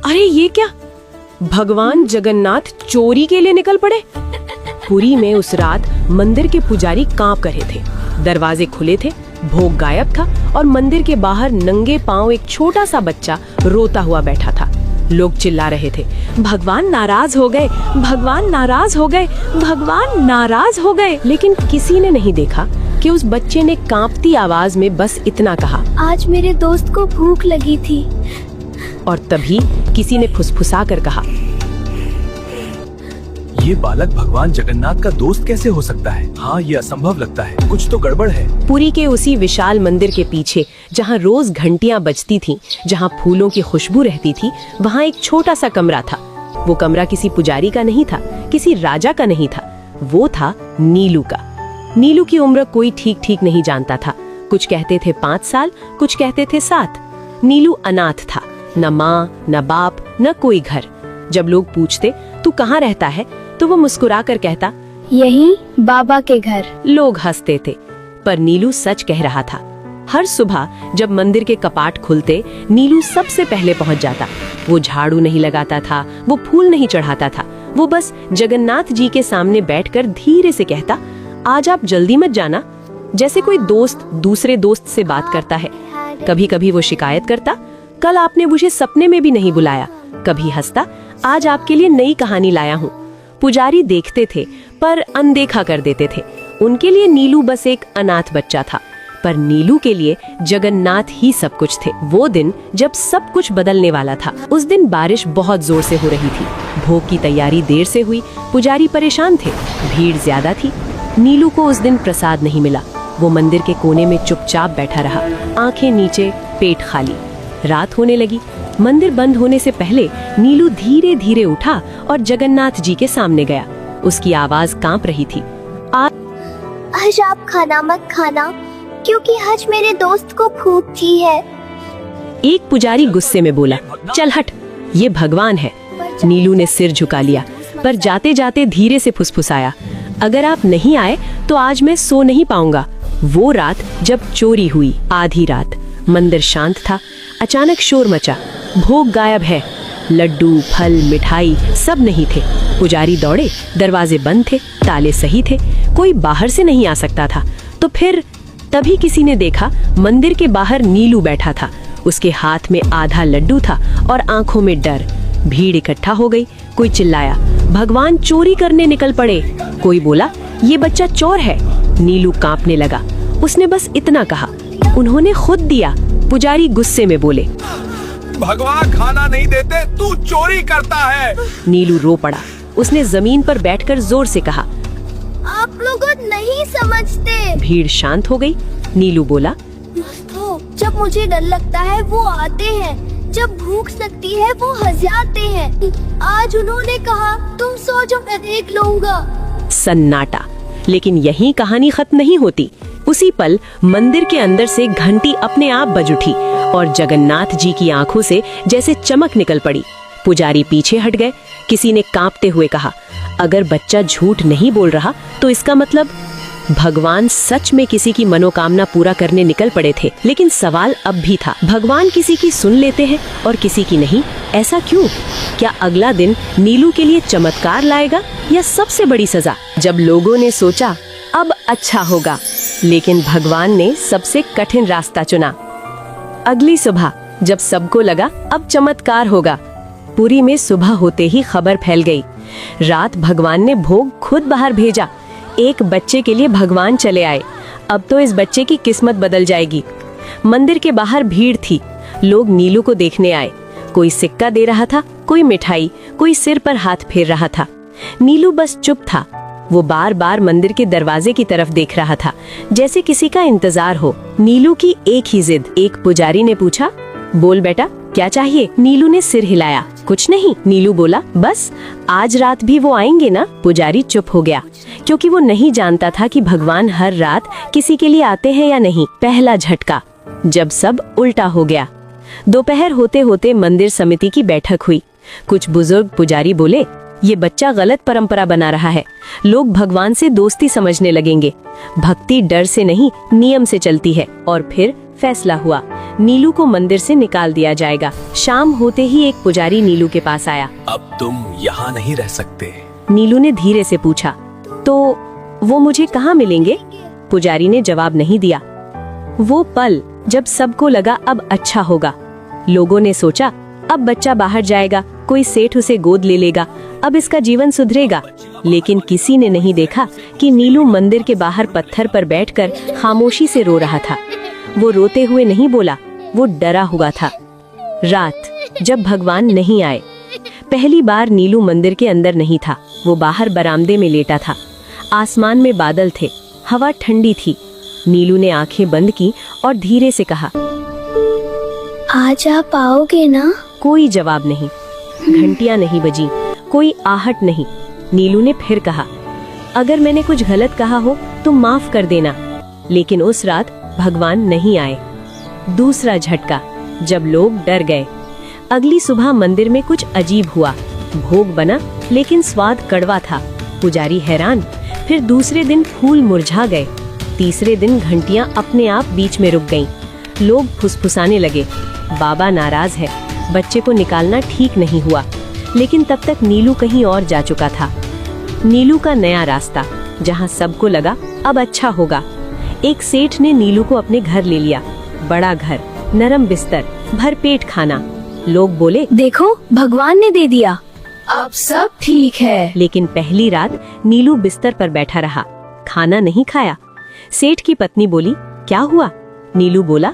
अरे ये क्या, भगवान जगन्नाथ चोरी के लिए निकल पड़े। पुरी में उस रात मंदिर के पुजारी कांप रहे थे। दरवाजे खुले थे, भोग गायब था और मंदिर के बाहर नंगे पांव एक छोटा सा बच्चा रोता हुआ बैठा था। लोग चिल्ला रहे थे, भगवान नाराज हो गए, भगवान नाराज हो गए, भगवान नाराज हो गए। लेकिन किसी ने नहीं देखा कि उस बच्चे ने कांपती आवाज में बस इतना कहा, आज मेरे दोस्त को भूख लगी थी। और तभी किसी ने फुसफुसा कर कहा, ये बालक भगवान जगन्नाथ का दोस्त कैसे हो सकता है? हाँ, ये असंभव लगता है, कुछ तो गड़बड़ है। पुरी के उसी विशाल मंदिर के पीछे जहाँ रोज घंटियां बजती थीं, जहाँ फूलों की खुशबू रहती थी, वहाँ एक छोटा सा कमरा था। वो कमरा किसी पुजारी का नहीं था, किसी राजा का नहीं था, वो था नीलू का। नीलू की उम्र कोई ठीक नहीं जानता था। कुछ कहते थे 5 साल, कुछ कहते थे 7। नीलू अनाथ था, न माँ न बाप न कोई घर। जब लोग पूछते तू कहाँ रहता है, तो वो मुस्कुरा कर कहता, यही बाबा के घर। लोग हंसते थे, पर नीलू सच कह रहा था। हर सुबह जब मंदिर के कपाट खुलते, नीलू सबसे पहले पहुंच जाता। वो झाड़ू नहीं लगाता था, वो फूल नहीं चढ़ाता था, वो बस जगन्नाथ जी के सामने बैठकर धीरे से कहता, आज आप जल्दी मत जाना। जैसे कोई दोस्त दूसरे दोस्त से बात करता है। कभी कभी वो शिकायत करता, कल आपने मुझे सपने में भी नहीं बुलाया। कभी हंसता, आज आपके लिए नई कहानी लाया हूँ। पुजारी देखते थे पर अनदेखा कर देते थे। उनके लिए नीलू बस एक अनाथ बच्चा था, पर नीलू के लिए जगन्नाथ ही सब कुछ थे। वो दिन जब सब कुछ बदलने वाला था। उस दिन बारिश बहुत जोर से हो रही थी। भोग की तैयारी देर से हुई, पुजारी परेशान थे, भीड़ ज्यादा थी। नीलू को उस दिन प्रसाद नहीं मिला। वो मंदिर के कोने में चुपचाप बैठा रहा, आंखें नीचे, पेट खाली। रात होने लगी। मंदिर बंद होने से पहले नीलू धीरे धीरे उठा और जगन्नाथ जी के सामने गया। उसकी आवाज कांप रही थी, आज आप खाना मत खाना, क्योंकि आज मेरे दोस्त को भूख थी है। एक पुजारी गुस्से में बोला, चल हट, ये भगवान है। नीलू ने सिर झुका लिया, पर जाते जाते धीरे से फुसफुसाया, अगर आप नहीं आए तो आज मैं सो नहीं पाऊंगा। वो रात जब चोरी हुई, आधी रात, मंदिर शांत था। अचानक शोर मचा, भोग गायब है। लड्डू, फल, मिठाई सब नहीं थे। पुजारी दौड़े, दरवाजे बंद थे, ताले सही थे, कोई बाहर से नहीं आ सकता था। तो फिर तभी किसी ने देखा, मंदिर के बाहर नीलू बैठा था। उसके हाथ में आधा लड्डू था और आंखों में डर। भीड़ इकट्ठा हो गई। कोई चिल्लाया, भगवान चोरी करने निकल पड़े। कोई बोला, ये बच्चा चोर है। नीलू कांपने लगा। उसने बस इतना कहा, उन्होंने खुद दिया। पुजारी गुस्से में बोले, भगवान खाना नहीं देते, तू चोरी करता है। नीलू रो पड़ा। उसने जमीन पर बैठकर जोर से कहा, आप लोग नहीं समझते। भीड़ शांत हो गई। नीलू बोला, दोस्तों, जब मुझे डर लगता है वो आते हैं, जब भूख लगती है वो हंसाते हैं। आज उन्होंने कहा तुम सो जाओ, मैं देख लूंगा। सन्नाटा। लेकिन यही कहानी खत्म नहीं होती। उसी पल मंदिर के अंदर से घंटी अपने आप बज उठी और जगन्नाथ जी की आंखों से जैसे चमक निकल पड़ी। पुजारी पीछे हट गए। किसी ने कांपते हुए कहा, अगर बच्चा झूठ नहीं बोल रहा तो इसका मतलब भगवान सच में किसी की मनोकामना पूरा करने निकल पड़े थे। लेकिन सवाल अब भी था, भगवान किसी की सुन लेते हैं और किसी की नहीं। ऐसा क्यों? क्या अगला दिन नीलू के लिए चमत्कार लाएगा या सबसे बड़ी सजा? जब लोगों ने सोचा अब अच्छा होगा, लेकिन भगवान ने सबसे कठिन रास्ता चुना। अगली सुबह जब सबको लगा अब चमत्कार होगा, पुरी में सुबह होते ही खबर फैल गई। रात भगवान ने भोग खुद बाहर भेजा। एक बच्चे के लिए भगवान चले आए। अब तो इस बच्चे की किस्मत बदल जाएगी। मंदिर के बाहर भीड़ थी। लोग नीलू को देखने आए। कोई सिक्का दे रहा था, कोई मिठाई, कोई सिर पर हाथ फेर रहा था। नीलू बस चुप था। वो बार बार मंदिर के दरवाजे की तरफ देख रहा था, जैसे किसी का इंतजार हो। नीलू की एक ही जिद। एक पुजारी ने पूछा, बोल बेटा क्या चाहिए? नीलू ने सिर हिलाया, कुछ नहीं। नीलू बोला, बस आज रात भी वो आएंगे ना? पुजारी चुप हो गया, क्योंकि वो नहीं जानता था कि भगवान हर रात किसी के लिए आते हैं या नहीं। पहला झटका जब सब उल्टा हो गया। दोपहर होते होते मंदिर समिति की बैठक हुई। कुछ बुजुर्ग पुजारी बोले, ये बच्चा गलत परंपरा बना रहा है। लोग भगवान से दोस्ती समझने लगेंगे। भक्ति डर से नहीं, नियम से चलती है। और फिर फैसला हुआ, नीलू को मंदिर से निकाल दिया जाएगा। शाम होते ही एक पुजारी नीलू के पास आया। अब तुम यहाँ नहीं रह सकते। नीलू ने धीरे से पूछा, तो वो मुझे कहाँ मिलेंगे? पुजारी ने जवाब नहीं दिया। वो पल जब सबको लगा अब अच्छा होगा। लोगों ने सोचा अब बच्चा बाहर जाएगा, कोई सेठ उसे गोद ले लेगा, अब इसका जीवन सुधरेगा। लेकिन किसी ने नहीं देखा कि नीलू मंदिर के बाहर पत्थर पर बैठकर खामोशी से रो रहा था। वो रोते हुए नहीं बोला, वो डरा हुआ था। रात जब भगवान नहीं आए। पहली बार नीलू मंदिर के अंदर नहीं था, वो बाहर बरामदे में लेटा था। आसमान में बादल थे, हवा ठंडी थी। नीलू ने आंखें बंद की और धीरे से कहा, आज आप आओगे ना? कोई जवाब नहीं, घंटियां नहीं बजी, कोई आहट नहीं। नीलू ने फिर कहा, अगर मैंने कुछ गलत कहा हो तो माफ कर देना। लेकिन उस रात भगवान नहीं आए। दूसरा झटका, जब लोग डर गए। अगली सुबह मंदिर में कुछ अजीब हुआ। भोग बना लेकिन स्वाद कड़वा था। पुजारी हैरान। फिर दूसरे दिन फूल मुरझा गए। तीसरे दिन घंटियां अपने आप बीच में रुक गईं। लोग फुसफुसाने लगे, बाबा नाराज है, बच्चे को निकालना ठीक नहीं हुआ। लेकिन तब तक नीलू कहीं और जा चुका था। नीलू का नया रास्ता, जहां सबको लगा अब अच्छा होगा। एक सेठ ने नीलू को अपने घर ले लिया। बड़ा घर, नरम बिस्तर, भरपेट खाना। लोग बोले, देखो भगवान ने दे दिया, अब सब ठीक है। लेकिन पहली रात नीलू बिस्तर पर बैठा रहा, खाना नहीं खाया। सेठ की पत्नी बोली, क्या हुआ? नीलू बोला,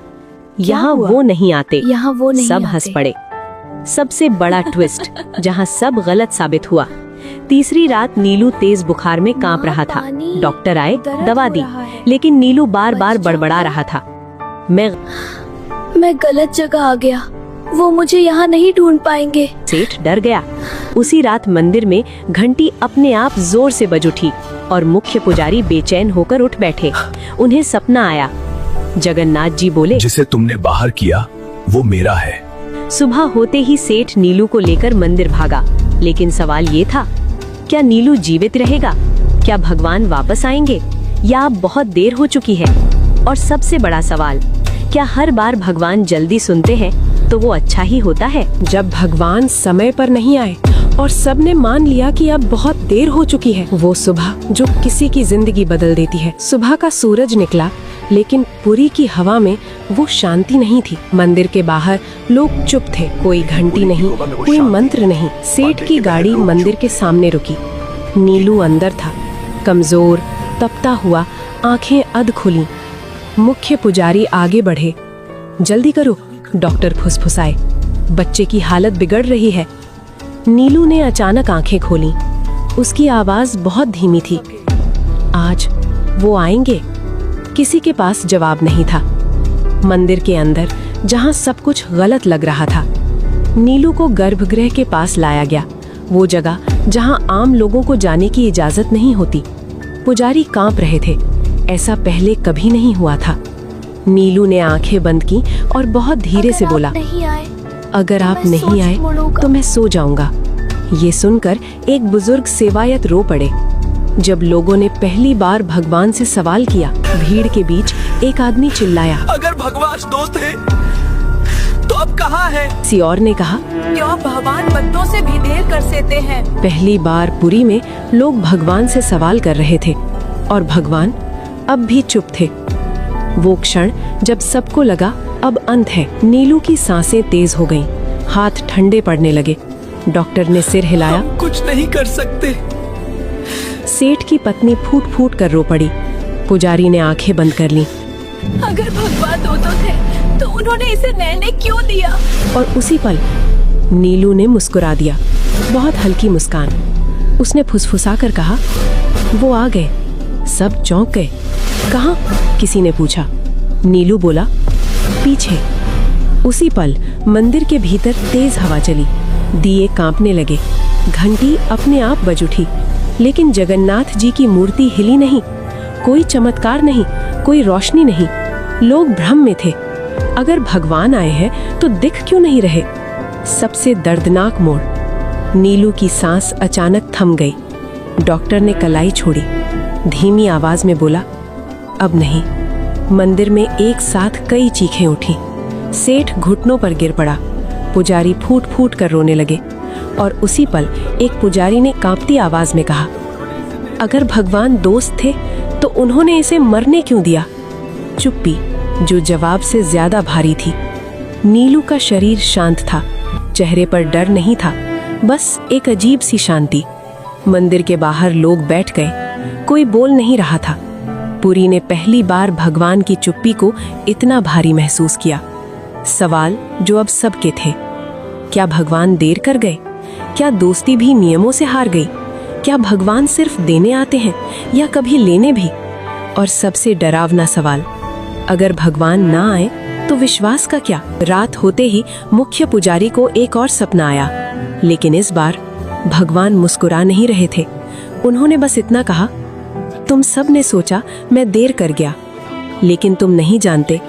यहाँ वो नहीं आते। यहाँ वो नहीं सब आते। हंस पड़े। सबसे बड़ा ट्विस्ट, जहाँ सब गलत साबित हुआ। तीसरी रात नीलू तेज बुखार में कांप रहा था। डॉक्टर आए, दवा दी, लेकिन नीलू बार बार बड़बड़ा रहा था, मैं गलत जगह आ गया, वो मुझे यहाँ नहीं ढूंढ पाएंगे। सेठ डर गया। उसी रात मंदिर में घंटी अपने आप जोर से बज उठी और मुख्य पुजारी बेचैन होकर उठ बैठे। उन्हें सपना आया। जगन्नाथ जी बोले, जिसे तुमने बाहर किया वो मेरा है। सुबह होते ही सेठ नीलू को लेकर मंदिर भागा। लेकिन सवाल ये था, क्या नीलू जीवित रहेगा? क्या भगवान वापस आएंगे? या अब बहुत देर हो चुकी है? और सबसे बड़ा सवाल, क्या हर बार भगवान जल्दी सुनते हैं तो वो अच्छा ही होता है? जब भगवान समय पर नहीं आए और सबने मान लिया कि अब बहुत देर हो चुकी है, वो सुबह जो किसी की जिंदगी बदल देती है। सुबह का सूरज निकला, लेकिन पुरी की हवा में वो शांति नहीं थी। मंदिर के बाहर लोग चुप थे, कोई घंटी नहीं, कोई मंत्र नहीं। सेठ की गाड़ी मंदिर के सामने रुकी। नीलू अंदर था, कमजोर, तपता हुआ, आंखें अध खुली। मुख्य पुजारी आगे बढ़े। जल्दी करो, डॉक्टर फुसफुसाए, बच्चे की हालत बिगड़ रही है। नीलू ने अचानक आंखें खोली। उसकी आवाज बहुत धीमी थी, आज वो आएंगे? किसी के पास जवाब नहीं था। मंदिर के अंदर, जहां सब कुछ गलत लग रहा था, नीलू को गर्भगृह के पास लाया गया। वो जगह जहां आम लोगों को जाने की इजाजत नहीं होती। पुजारी कांप रहे थे, ऐसा पहले कभी नहीं हुआ था। नीलू ने आंखें बंद की और बहुत धीरे से बोला, अगर आप नहीं आए तो मैं सो जाऊंगा। ये सुनकर एक बुजुर्ग सेवायत रो पड़े। जब लोगों ने पहली बार भगवान से सवाल किया, भीड़ के बीच एक आदमी चिल्लाया, अगर भगवान दोस्त है तो अब कहाँ है? किसी और ने कहा, क्यों भगवान बंदों से भी देर कर देते हैं? पहली बार पुरी में लोग भगवान से सवाल कर रहे थे और भगवान अब भी चुप थे। वो क्षण जब सबको लगा अब अंत है। नीलू की सांसें तेज हो गईं, हाथ ठंडे पड़ने लगे। डॉक्टर ने सिर हिलाया, हम कुछ नहीं कर सकते। सेठ की पत्नी फूट फूट कर रो पड़ी। पुजारी ने आंखें बंद कर ली। अगर भगवान दो तो थे तो उन्होंने इसे रहने क्यों दिया? और उसी पल नीलू ने मुस्कुरा दिया, बहुत हल्की मुस्कान। उसने फुसफुसा कर कहा, वो आ गए। सब चौंक गए। कहाँ? किसी ने पूछा। नीलू बोला, पीछे। उसी पल मंदिर के भीतर तेज हवा चली, दिए कांपने लगे, घंटी अपने आप बज उठी। लेकिन जगन्नाथ जी की मूर्ति हिली नहीं। कोई चमत्कार नहीं, कोई रोशनी नहीं। लोग भ्रम में थे। अगर भगवान आए हैं तो दिख क्यों नहीं रहे? सबसे दर्दनाक मोड़, नीलू की सांस अचानक थम गई। डॉक्टर ने कलाई छोड़ी, धीमी आवाज में बोला, अब नहीं। मंदिर में एक साथ कई चीखें उठी। सेठ घुटनों पर गिर पड़ा। पुजारी फूट फूट कर रोने लगे और उसी पल एक पुजारी ने कांपती आवाज में कहा, अगर भगवान दोस्त थे तो उन्होंने इसे मरने क्यों दिया? चुप्पी जो जवाब से ज्यादा भारी थी। नीलू का शरीर शांत था, चेहरे पर डर नहीं था, बस एक अजीब सी शांति। मंदिर के बाहर लोग बैठ गए, कोई बोल नहीं रहा था। पुरी ने पहली बार भगवान की चुप्पी को इतना भारी महसूस किया। सवाल जो अब सबके थे, क्या भगवान देर कर गए? क्या दोस्ती भी नियमों से हार गई? क्या भगवान सिर्फ देने आते हैं या कभी लेने भी? और सबसे डरावना सवाल, अगर भगवान ना आए तो विश्वास का क्या? रात होते ही मुख्य पुजारी को एक और सपना आया, लेकिन इस बार भगवान मुस्कुरा नहीं रहे थे। उन्होंने बस इतना कहा, तुम सब ने सोचा मैं देर कर गया, लेकिन तुम नहीं जानते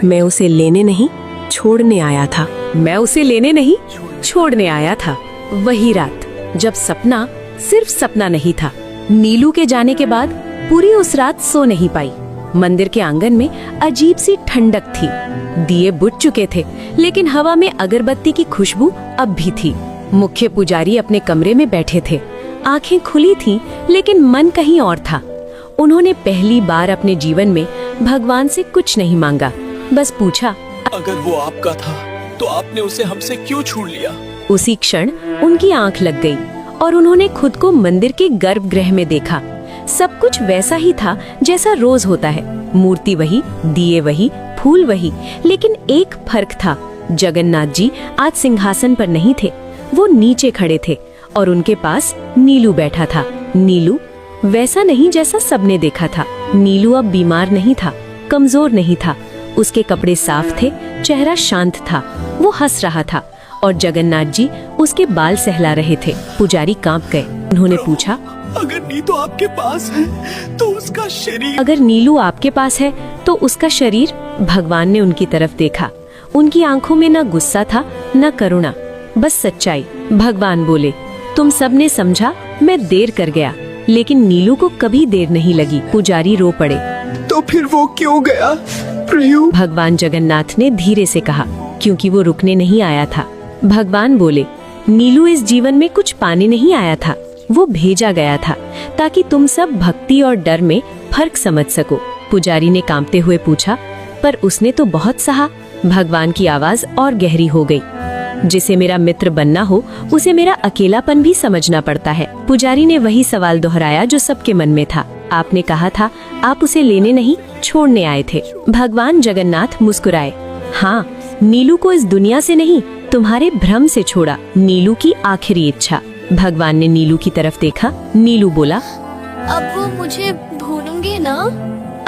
मैं उसे लेने नहीं छोड़ने आया था। मैं उसे लेने नहीं छोड़ने आया था। वही रात जब सपना सिर्फ सपना नहीं था। नीलू के जाने के बाद पूरी उस रात सो नहीं पाई। मंदिर के आंगन में अजीब सी ठंडक थी। दिए बुझ चुके थे, लेकिन हवा में अगरबत्ती की खुशबू अब भी थी। मुख्य पुजारी अपने कमरे में बैठे थे। आंखें खुली थीं, लेकिन मन कहीं और था। उन्होंने पहली बार अपने जीवन में भगवान से कुछ नहीं मांगा, बस पूछा, अगर वो आपका था तो आपने उसे हमसे क्यों छीन लिया? उसी क्षण उनकी आंख लग गई और उन्होंने खुद को मंदिर के गर्भगृह में देखा। सब कुछ वैसा ही था जैसा रोज होता है। मूर्ति वही, दिए वही, फूल वही, लेकिन एक फर्क था। जगन्नाथ जी आज सिंहासन पर नहीं थे, वो नीचे खड़े थे और उनके पास नीलू बैठा था। नीलू वैसा नहीं जैसा सबने देखा था। नीलू अब बीमार नहीं था, कमजोर नहीं था। उसके कपड़े साफ थे, चेहरा शांत था। वो हंस रहा था और जगन्नाथ जी उसके बाल सहला रहे थे। पुजारी कांप गए। उन्होंने पूछा, अगर नीलू आपके पास है तो उसका शरीर? अगर नीलू आपके पास है तो उसका शरीर? भगवान ने उनकी तरफ देखा। उनकी आंखों में न गुस्सा था न करुणा, बस सच्चाई। भगवान बोले, तुम सबने समझा मैं देर कर गया, लेकिन नीलू को कभी देर नहीं लगी। पुजारी रो पड़े। तो फिर वो क्यों गया प्रभु? भगवान जगन्नाथ ने धीरे से कहा, क्योंकि वो रुकने नहीं आया था। भगवान बोले, नीलू इस जीवन में कुछ पाने नहीं आया था, वो भेजा गया था ताकि तुम सब भक्ति और डर में फर्क समझ सको। पुजारी ने कांपते हुए पूछा, पर उसने तो बहुत सहा। भगवान की आवाज और गहरी हो गई, जिसे मेरा मित्र बनना हो उसे मेरा अकेलापन भी समझना पड़ता है। पुजारी ने वही सवाल दोहराया जो सबके मन में था। आपने कहा था आप उसे लेने नहीं छोड़ने आए थे। भगवान जगन्नाथ मुस्कुराए। हाँ, नीलू को इस दुनिया से नहीं, तुम्हारे भ्रम से छोड़ा। नीलू की आखिरी इच्छा। भगवान ने नीलू की तरफ देखा। नीलू बोला, अब वो मुझे भूलेंगे ना?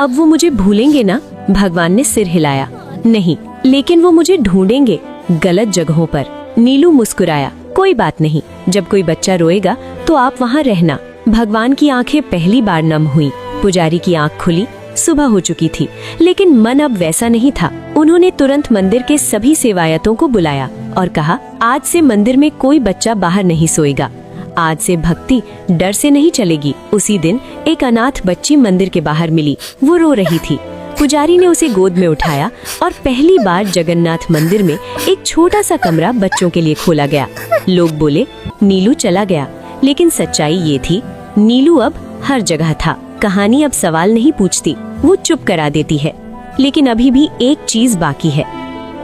अब वो मुझे भूलेंगे ना? भगवान ने सिर हिलाया। नहीं, लेकिन वो मुझे ढूंढेंगे गलत जगहों पर। नीलू मुस्कुराया। कोई बात नहीं, जब कोई बच्चा रोएगा तो आप वहाँ रहना। भगवान की आंखें पहली बार नम हुई। पुजारी की आंख खुली। सुबह हो चुकी थी, लेकिन मन अब वैसा नहीं था। उन्होंने तुरंत मंदिर के सभी सेवायतों को बुलाया और कहा, आज से मंदिर में कोई बच्चा बाहर नहीं सोएगा। आज से भक्ति डर से नहीं चलेगी। उसी दिन एक अनाथ बच्ची मंदिर के बाहर मिली। वो रो रही थी। पुजारी ने उसे गोद में उठाया और पहली बार जगन्नाथ मंदिर में एक छोटा सा कमरा बच्चों के लिए खोला गया। लोग बोले, नीलू चला गया, लेकिन सच्चाई ये थी, नीलू अब हर जगह था। कहानी अब सवाल नहीं पूछती, वो चुप करा देती है। लेकिन अभी भी एक चीज बाकी है।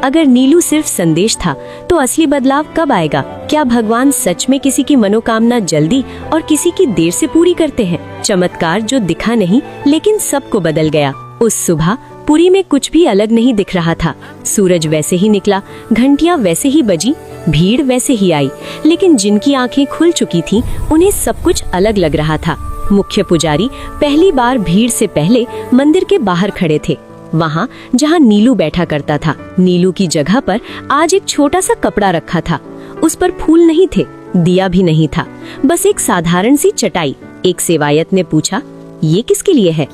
अगर नीलू सिर्फ संदेश था, तो असली बदलाव कब आएगा? क्या भगवान सच में किसी की मनोकामना जल्दी और किसी की देर से पूरी करते हैं? चमत्कार जो दिखा नहीं, लेकिन सबको बदल गया। उस सुबह पुरी में कुछ भी अलग नहीं दिख रहा था। सूरज वैसे ही निकला, घंटियां वैसे ही बजी, भीड़ वैसे ही आई, लेकिन जिनकी आंखें खुल चुकी थीं, उन्हें सब कुछ अलग लग रहा था। मुख्य पुजारी पहली बार भीड़ से पहले मंदिर के बाहर खड़े थे, वहाँ जहाँ नीलू बैठा करता था। नीलू की जगह पर आज एक छोटा सा कपड़ा रखा था। उस पर फूल नहीं थे, दिया भी नहीं था, बस एक साधारण सी चटाई। एक सेवायत ने पूछा, ये किसके लिए है?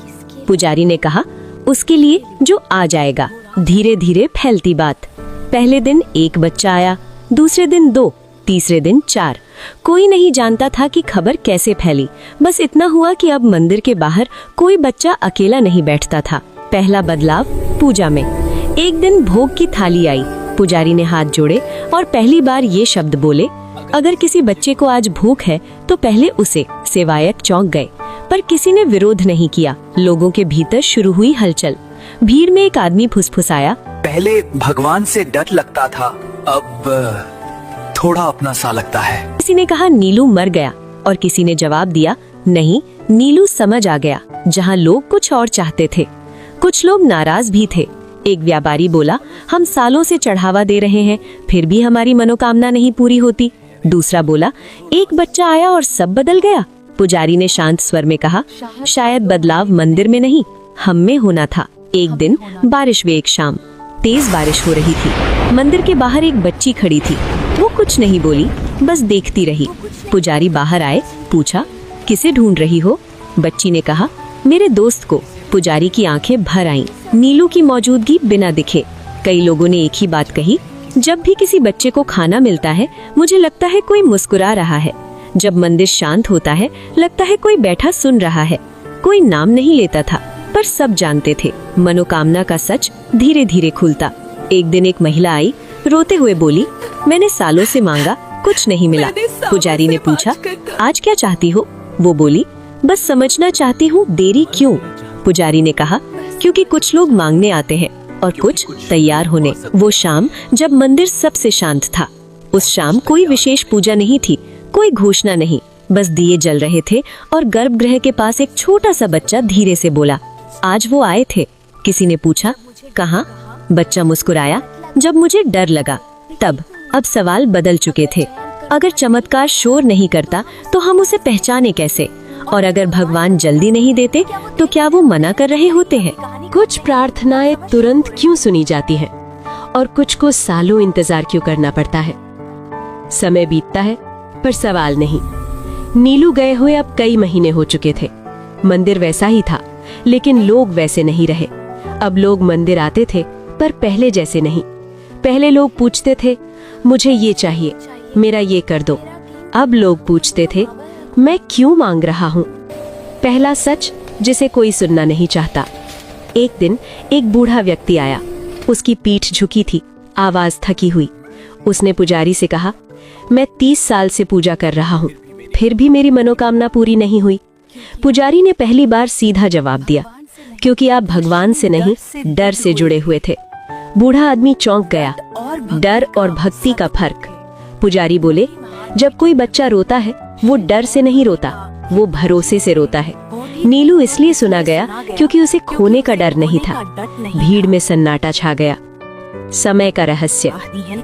पुजारी ने कहा, उसके लिए जो आ जाएगा। धीरे धीरे फैलती बात। पहले दिन एक बच्चा आया, दूसरे दिन 2, तीसरे दिन 4। कोई नहीं जानता था कि खबर कैसे फैली। बस इतना हुआ कि अब मंदिर के बाहर कोई बच्चा अकेला नहीं बैठता था। पहला बदलाव पूजा में। एक दिन भोग की थाली आई। पुजारी ने हाथ जोड़े और पहली बार ये शब्द बोले, अगर किसी बच्चे को आज भूख है तो पहले उसे। सेवायत चौंक गए, पर किसी ने विरोध नहीं किया। लोगों के भीतर शुरू हुई हलचल। भीड़ में एक आदमी फुसफुसाया, पहले भगवान से डर लगता था, अब थोड़ा अपना सा लगता है। किसी ने कहा नीलू मर गया और किसी ने जवाब दिया, नहीं, नीलू समझ आ गया। जहाँ लोग कुछ और चाहते थे। कुछ लोग नाराज भी थे। एक व्यापारी बोला, हम सालों से चढ़ावा दे रहे हैं, फिर भी हमारी मनोकामना नहीं पूरी होती। दूसरा बोला, एक बच्चा आया और सब बदल गया। पुजारी ने शांत स्वर में कहा, शायद बदलाव मंदिर में नहीं, हम में होना था। एक दिन बारिश हुई। एक शाम तेज बारिश हो रही थी। मंदिर के बाहर एक बच्ची खड़ी थी। वो कुछ नहीं बोली, बस देखती रही। पुजारी बाहर आए, पूछा, किसे ढूंढ रही हो? बच्ची ने कहा, मेरे दोस्त को। पुजारी की आंखें भर आईं। नीलू की मौजूदगी बिना दिखे। कई लोगों ने एक ही बात कही, जब भी किसी बच्चे को खाना मिलता है मुझे लगता है कोई मुस्कुरा रहा है। जब मंदिर शांत होता है लगता है कोई बैठा सुन रहा है। कोई नाम नहीं लेता था, पर सब जानते थे मनोकामना का सच धीरे धीरे खुलता। एक दिन एक महिला आई, रोते हुए बोली, मैंने सालों से मांगा, कुछ नहीं मिला। पुजारी ने पूछा, आज क्या चाहती हो? वो बोली, बस समझना चाहती हूँ, देरी क्यों? पुजारी ने कहा, क्योंकि कुछ लोग मांगने आते हैं और कुछ तैयार होने। वो शाम जब मंदिर सबसे शांत था। उस शाम कोई विशेष पूजा नहीं थी, कोई घोषणा नहीं, बस दिए जल रहे थे और गर्भगृह के पास एक छोटा सा बच्चा धीरे से बोला, आज वो आए थे। किसी ने पूछा, कहाँ? बच्चा मुस्कुराया, जब मुझे डर लगा तब। अब सवाल बदल चुके थे। अगर चमत्कार शोर नहीं करता तो हम उसे पहचाने कैसे? और अगर भगवान जल्दी नहीं देते तो क्या वो मना कर रहे होते हैं? कुछ प्रार्थनाएं तुरंत क्यों सुनी जाती हैं और कुछ को सालों इंतजार क्यों करना पड़ता है? समय बीतता है पर सवाल नहीं। नीलू गए हुए अब कई महीने हो चुके थे। मंदिर वैसा ही था, लेकिन लोग वैसे नहीं रहे। अब लोग मंदिर आते थे पर पहले जैसे नहीं। पहले लोग पूछते थे, मुझे ये चाहिए, मेरा ये कर दो। अब लोग पूछते थे, मैं क्यों मांग रहा हूँ? पहला सच जिसे कोई सुनना नहीं चाहता। एक दिन एक बूढ़ा व्यक्ति आया। उसकी पीठ झुकी थी, आवाज थकी हुई। उसने पुजारी से कहा, मैं 30 साल से पूजा कर रहा हूँ, फिर भी मेरी मनोकामना पूरी नहीं हुई। पुजारी ने पहली बार सीधा जवाब दिया, क्योंकि आप भगवान से नहीं, डर से जुड़े हुए थे। बूढ़ा आदमी चौंक गया। डर और भक्ति का फर्क। पुजारी बोले, जब कोई बच्चा रोता है वो डर से नहीं रोता, वो भरोसे से रोता है। नीलू इसलिए सुना गया क्योंकि उसे खोने का डर नहीं था। भीड़ में सन्नाटा छा गया। समय का रहस्य।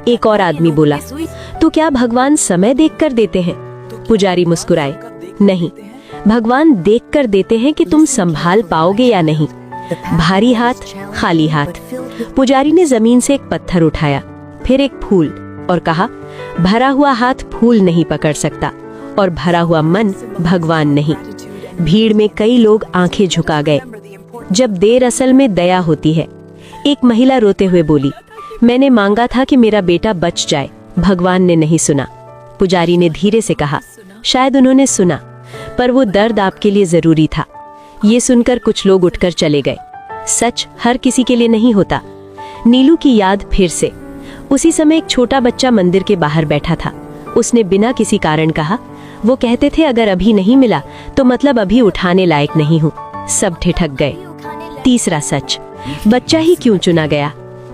एक और आदमी बोला, तो क्या भगवान समय देखकर देते हैं? पुजारी मुस्कुराए, नहीं, भगवान देखकर देते हैं कि तुम संभाल पाओगे या नहीं। भारी हाथ, खाली हाथ। पुजारी ने जमीन से एक पत्थर उठाया, फिर एक फूल, और कहा, भरा हुआ हाथ फूल नहीं पकड़ सकता और भरा हुआ मन भगवान नहीं। भीड़ में कई लोग आंखें झुका गए। जब देर असल में दया होती है। एक महिला रोते हुए बोली, मैंने मांगा था कि मेरा बेटा बच जाए, भगवान ने नहीं सुना। पुजारी ने धीरे से कहा, शायद उन्होंने सुना, पर वो दर्द आपके लिए जरूरी था। ये सुनकर कुछ लोग उठकर चले गए। सच हर किसी के लिए नहीं होता। नीलू की याद फिर से। उसी समय एक छोटा बच्चा मंदिर के बाहर बैठा था। उसने बिना किसी कारण कहा, वो कहते थे अगर अभी नहीं मिला तो मतलब अभी उठाने लायक नहीं हूँ। सब ठिठक गए। तीसरा सच, बच्चा ही क्यों चुना गया?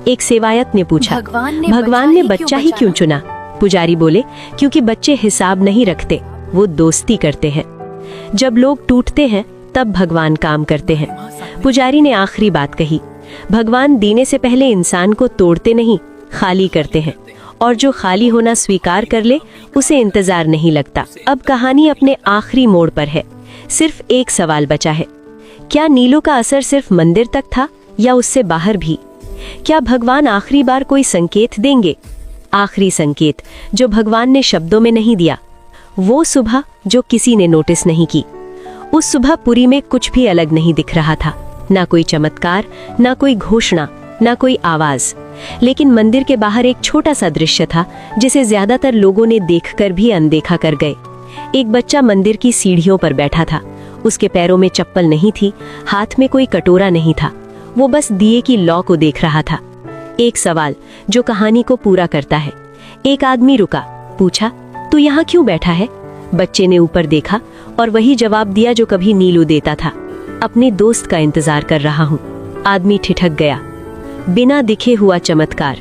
एक सेवायत ने पूछा, भगवान ने बच्चा ही क्यों चुना? पुजारी बोले, क्योंकि बच्चे हिसाब नहीं रखते, वो दोस्ती करते हैं। जब लोग टूटते हैं तब भगवान काम करते हैं। पुजारी ने आखिरी बात कही, भगवान देने से पहले इंसान को तोड़ते नहीं, खाली करते हैं, और जो खाली होना स्वीकार कर ले उसे इंतजार नहीं लगता। अब कहानी अपने आखिरी मोड़ पर है। सिर्फ एक सवाल बचा है, क्या नीलू का असर सिर्फ मंदिर तक था या उससे बाहर भी? क्या भगवान आखिरी बार कोई संकेत देंगे? आखिरी संकेत जो भगवान ने शब्दों में नहीं दिया, वो सुबह जो किसी ने नोटिस नहीं की। उस सुबह पुरी में कुछ भी अलग नहीं दिख रहा था, ना कोई चमत्कार, ना कोई घोषणा, ना कोई आवाज, लेकिन मंदिर के बाहर एक छोटा सा दृश्य था जिसे ज्यादातर लोगों ने देखकर भी अनदेखा कर गए। एक बच्चा मंदिर की सीढ़ियों पर बैठा था। उसके पैरों में चप्पल नहीं थी, हाथ में कोई कटोरा नहीं था। वो बस दिए की लौ को देख रहा था। एक सवाल जो कहानी को पूरा करता है। एक आदमी रुका, पूछा, तू यहाँ क्यों बैठा है? बच्चे ने ऊपर देखा और वही जवाब दिया जो कभी नीलू देता था, अपने दोस्त का इंतजार कर रहा हूँ। आदमी ठिठक गया। बिना दिखे हुआ चमत्कार।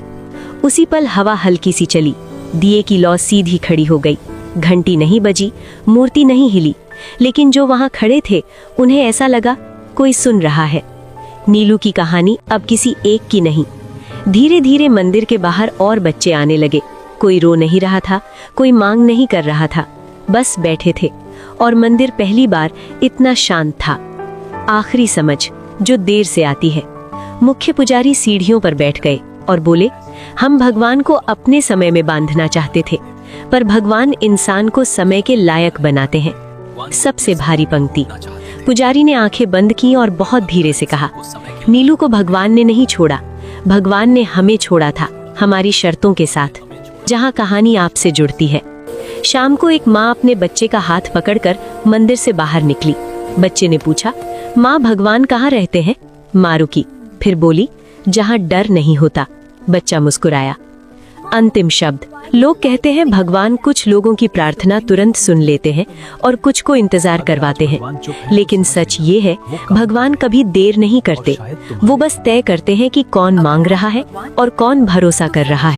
उसी पल हवा हल्की सी चली, दिए की लौ सीधी खड़ी हो गई। घंटी नहीं बजी, मूर्ति नहीं हिली, लेकिन जो वहां खड़े थे उन्हें ऐसा लगा कोई सुन रहा है। नीलू की कहानी अब किसी एक की नहीं। धीरे धीरे मंदिर के बाहर और बच्चे आने लगे। कोई रो नहीं रहा था, कोई मांग नहीं कर रहा था, बस बैठे थे। और मंदिर पहली बार इतना शांत था। आखिरी समझ जो देर से आती है। मुख्य पुजारी सीढ़ियों पर बैठ गए और बोले, हम भगवान को अपने समय में बांधना चाहते थे, पर भगवान इंसान को समय के लायक बनाते हैं। सबसे भारी पंक्ति। पुजारी ने आंखें बंद की और बहुत धीरे से कहा, नीलू को भगवान ने नहीं छोड़ा, भगवान ने हमें छोड़ा था, हमारी शर्तों के साथ। जहां कहानी आपसे जुड़ती है। शाम को एक माँ अपने बच्चे का हाथ पकड़कर मंदिर से बाहर निकली। बच्चे ने पूछा, माँ भगवान कहाँ रहते हैं? माँ रुकी, फिर बोली, जहाँ डर नहीं होता। बच्चा मुस्कुराया। अंतिम शब्द। लोग कहते हैं भगवान कुछ लोगों की प्रार्थना तुरंत सुन लेते हैं और कुछ को इंतजार करवाते हैं, लेकिन सच ये है भगवान कभी देर नहीं करते। वो बस तय करते हैं कि कौन मांग रहा है और कौन भरोसा कर रहा है।